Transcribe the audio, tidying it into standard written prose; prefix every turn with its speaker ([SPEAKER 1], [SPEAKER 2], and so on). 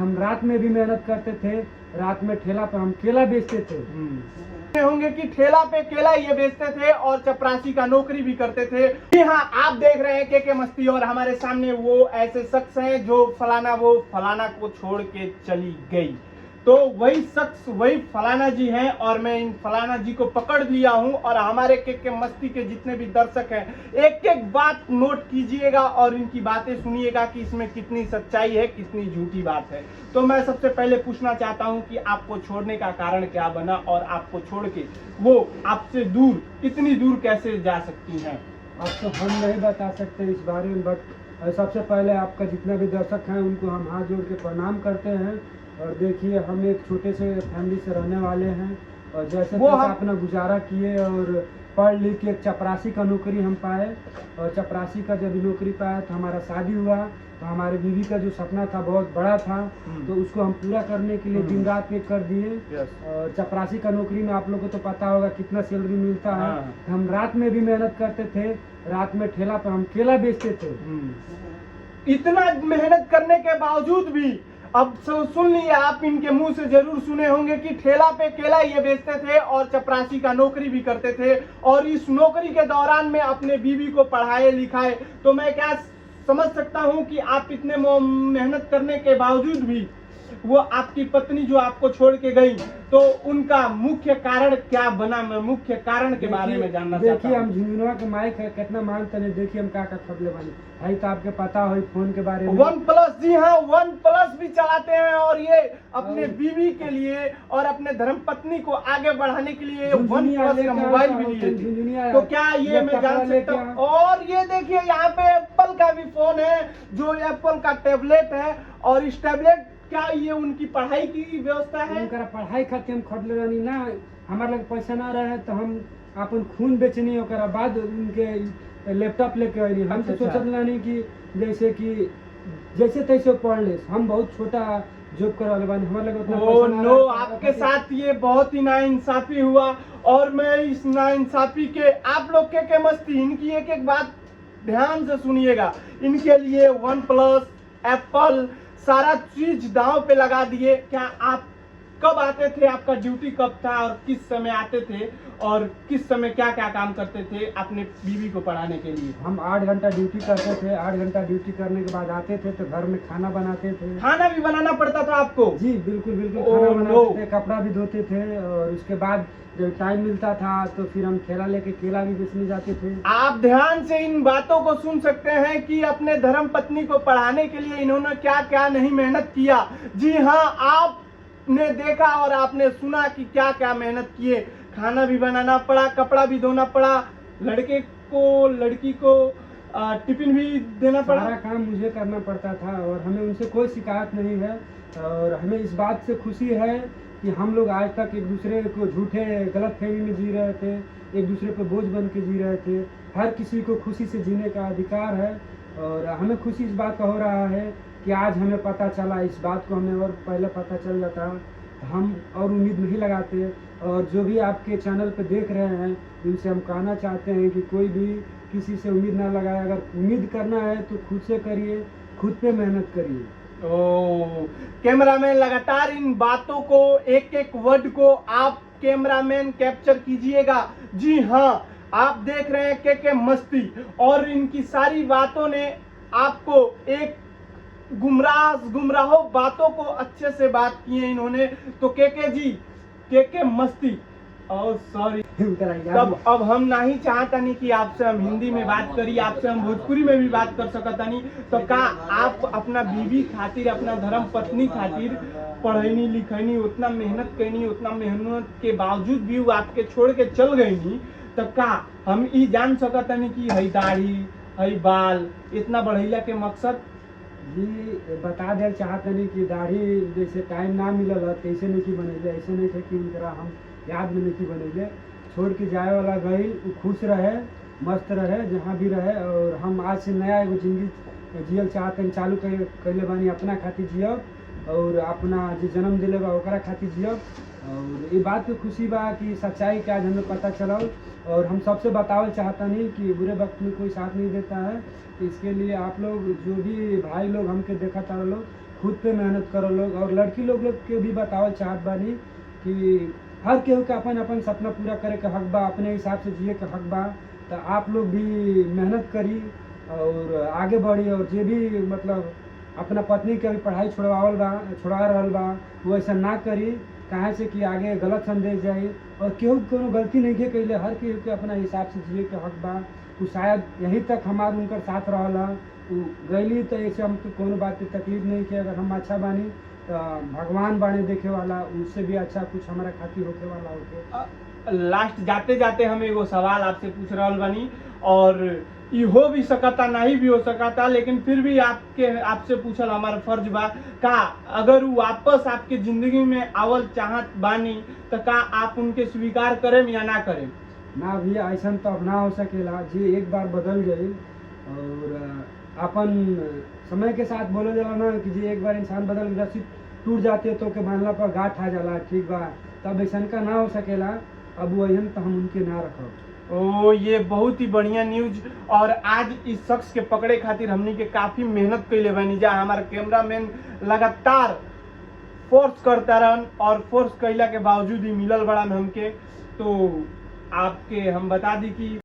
[SPEAKER 1] हम रात में भी मेहनत करते थे, रात में ठेला पे हम केला बेचते थे।
[SPEAKER 2] होंगे कि ठेला पे केला ये बेचते थे और चपरासी का नौकरी भी करते थे। जी हाँ, आप देख रहे हैं के मस्ती और हमारे सामने वो ऐसे शख्स हैं जो फलाना को छोड़ के चली गई। तो वही शख्स वही फलाना जी हैं और मैं इन फलाना जी को पकड़ लिया हूं और हमारे के मस्ती के जितने भी दर्शक हैं एक एक बात नोट कीजिएगा और इनकी बातें सुनिएगा कि इसमें कितनी सच्चाई है, कितनी झूठी बात है। तो मैं सबसे पहले पूछना चाहता हूं कि आपको छोड़ने का कारण क्या बना और आपको छोड़ के वो आपसे दूर इतनी दूर कैसे जा सकती हैं?
[SPEAKER 1] अब तो हम नहीं बता सकते इस बारे में, बट सबसे पहले आपका जितना भी दर्शक हैं उनको हम हाथ जोड़ के प्रणाम करते हैं। और देखिए, हम एक छोटे से फैमिली से रहने वाले हैं और जैसे अपना गुजारा किए और पढ़ लिख के एक चपरासी का नौकरी हम पाए। और चपरासी का जब नौकरी पाया तो हमारा शादी हुआ। तो हमारे बीवी का जो सपना था बहुत बड़ा था, तो उसको हम पूरा करने के लिए दिन रात एक कर दिए। और चपरासी का नौकरी में आप लोगों को तो पता होगा कितना सैलरी मिलता है। हम रात में भी मेहनत करते थे, रात में ठेला पे हम केला बेचते थे।
[SPEAKER 2] इतना मेहनत करने के बावजूद भी अब सुन लिया, आप इनके मुंह से जरूर सुने होंगे कि ठेला पे केला ये बेचते थे और चपरासी का नौकरी भी करते थे और इस नौकरी के दौरान में अपने बीवी को पढ़ाए लिखाए। तो मैं क्या समझ सकता हूं कि आप इतने मेहनत करने के बावजूद भी वो आपकी पत्नी जो आपको छोड़ के गई, तो उनका मुख्य कारण क्या बना? मैं मुख्य कारण के बारे में जानना चाहता हूं।
[SPEAKER 1] देखिए, हम झुंझुनवा के माइक है कितना मानते हैं। देखिए हम क्या खबले बने भाई, तो आपके पता हो फोन के बारे में।
[SPEAKER 2] OnePlus, जी हाँ, OnePlus भी चलाते हैं और ये अपने बीवी के लिए और अपने धर्मपत्नी को आगे बढ़ाने के लिए OnePlus का मोबाइल भी लिए। तो क्या ये मैं जान सकता हूँ? और ये देखिए, यहाँ पे एप्पल का भी फोन है जो एप्पल का टैबलेट है। और इस टैबलेट क्या ये उनकी पढ़ाई की व्यवस्था है?
[SPEAKER 1] उनका पढ़ाई खातिर हम खटले रहनी ना, हमारे लगे पैसा ना रहे तो हम अपन खून बेचनी ओकरा बाद उनके लैपटॉप लेके आनी। हम तो सोचत नहीं कि जैसे तैसे पढ़ ले। हम बहुत छोटा जॉब करे वाले बानी, हमारे लगे उतना पैसा ना
[SPEAKER 2] नो, आपके साथ ये बहुत ही नाइंसाफी हुआ। और मैं इस नाइंसाफी के आप लोग के मस्ती इनकी एक एक बात ध्यान से सुनिएगा। इनके लिए OnePlus, एप्पल सारा चीज दांव पे लगा दिए। क्या आप कब आते थे? आपका ड्यूटी कब था और किस समय आते थे और किस समय क्या क्या काम करते थे अपने बीवी को पढ़ाने के लिए?
[SPEAKER 1] हम 8 घंटा ड्यूटी करते थे। 8 घंटा ड्यूटी करने के बाद आते थे तो घर में खाना बनाते थे।
[SPEAKER 2] खाना भी बनाना पड़ता था आपको?
[SPEAKER 1] जी बिल्कुल खाना बनाते थे, कपड़ा भी धोते थे। और उसके बाद जब टाइम मिलता था तो फिर हम ठेला लेके केला भी बेचने जाते थे।
[SPEAKER 2] आप ध्यान से इन बातों को सुन सकते हैं कि अपने धर्म पत्नी को पढ़ाने के लिए इन्होंने क्या क्या नहीं मेहनत किया। जी हाँ, आपने देखा और आपने सुना कि क्या क्या मेहनत किए। खाना भी बनाना पड़ा, कपड़ा भी धोना पड़ा, लड़के को लड़की को टिफिन भी देना पड़ा।
[SPEAKER 1] सारा काम मुझे करना पड़ता था और हमें उनसे कोई शिकायत नहीं है। और हमें इस बात से खुशी है कि हम लोग आज तक एक दूसरे को झूठे गलत फहमी में जी रहे थे, एक दूसरे पर बोझ बन के जी रहे थे। हर किसी को खुशी से जीने का अधिकार है और हमें खुशी इस बात का हो रहा है कि आज हमें पता चला। इस बात को हमें और पहले पता चल जाता हम और उम्मीद नहीं लगाते। और जो भी आपके चैनल पे देख रहे हैं उनसे हम कहना चाहते हैं कि कोई भी किसी से उम्मीद ना लगाए। अगर उम्मीद करना है तो खुद से करिए, खुद पे मेहनत करिए।
[SPEAKER 2] कैमरामैन लगातार इन बातों को एक एक वर्ड को आप कैमरामैन कैप्चर कीजिएगा। जी हाँ, आप देख रहे हैं के मस्ती और इनकी सारी बातों ने आपको एक गुमराहों बातों को अच्छे से बात की है इन्होंने। तो के मस्ती और सॉरी तब अब हम नहीं चाहता नहीं कि आपसे हम हिंदी में बात करी, आपसे हम भोजपुरी में भी बात कर सकता नहीं। तो का आप अपना बीवी खातिर, अपना धर्म पत्नी खातिर पढ़ैनी लिखैनी, उतना मेहनत कैनी, उतना मेहनत के बावजूद भी वो आपके छोड़ के चल गई नहीं, तो का हम ये जान सकता नहीं कि हई दाढ़ी हई बाल इतना बढ़ैला के मकसद?
[SPEAKER 1] जी बता दे चाहते नहीं कि दाढ़ी जैसे टाइम ना मिलल है तैसे नहीं की बनेले। ऐसे नहीं थे कि उनकरा हम याद में नहीं की बनेले। छोड़ के जाए वाला गई, वो खुश रहे, मस्त रहे, जहाँ भी रहे। और हम आज से नया एगो जिंदगी जियल चाहते हैं, चालू कैले बानी। अपना खातिर जियब और अपना जो जन्म दिले बा ओकरा खातिर जियब। और ये बात पे खुशी बा कि सच्चाई के आज हमें पता चलल। और हम सबसे बतावल चाहता नहीं कि बुरे वक्त में कोई साथ नहीं देता है। तो इसके लिए आप लोग जो भी भाई लोग हमके देखा तारा लोग, खुद पे मेहनत करो लोग। और लड़की लोग के भी बतावल चाहत बानी कि हर केहू के अपन अपन सपना पूरा करे के हक बा, अपने हिसाब से जिए के हक बा। तो आप लोग भी मेहनत करी और आगे बढ़ी, और जे भी मतलब अपना पत्नी के भी पढ़ाई छोड़ा रहल बा वो ऐसा ना करी, काहे से कि आगे गलत संदेश जाई। और केहू कोनो गलती नहीं के कैले, हर केहू के अपना हिसाब से जिए के हक बा। वो शायद यहीं तक हमार उनकर साथ रहला, वो गईली तो ऐसे हम तो कोनो बात की तकलीफ नहीं कि अगर हम अच्छा बानी तो भगवान बाने देखे वाला, उससे भी अच्छा कुछ हमारा खातिर होके वाला होके।
[SPEAKER 2] लास्ट जाते जाते हम एगो सवाल आपसे पूछ रहल बानी, और ई हो भी सकता नहीं भी हो सकता, लेकिन फिर भी आपसे पूछल हमारा फर्ज बा। का अगर वो वापस आपके जिंदगी में आवल चाहत बानी तो का आप उनके स्वीकार करें या ना करें?
[SPEAKER 1] ना भैया, ऐसा तो अब ना हो सकेला। जी एक बार बदल गई और अपन समय के साथ बोले जाला ना कि जी एक बार इंसान बदल गया, रस्सी टूट जाती है तो के बांधला पर गांठ आ जाला, ठीक बा। तब ऐसा का ना हो सकेला, अब वही तो हम उनके ना रखो।
[SPEAKER 2] ओ, ये बहुत ही बढ़िया न्यूज। और आज इस शख्स के पकड़े खातिर हमनी के काफी मेहनत कैले बानी जा। हमारा कैमरामैन लगातार फोर्स करता रहन, और फोर्स कैला के बावजूद ही मिलल बड़ा हमके। तो आपके हम बता दी कि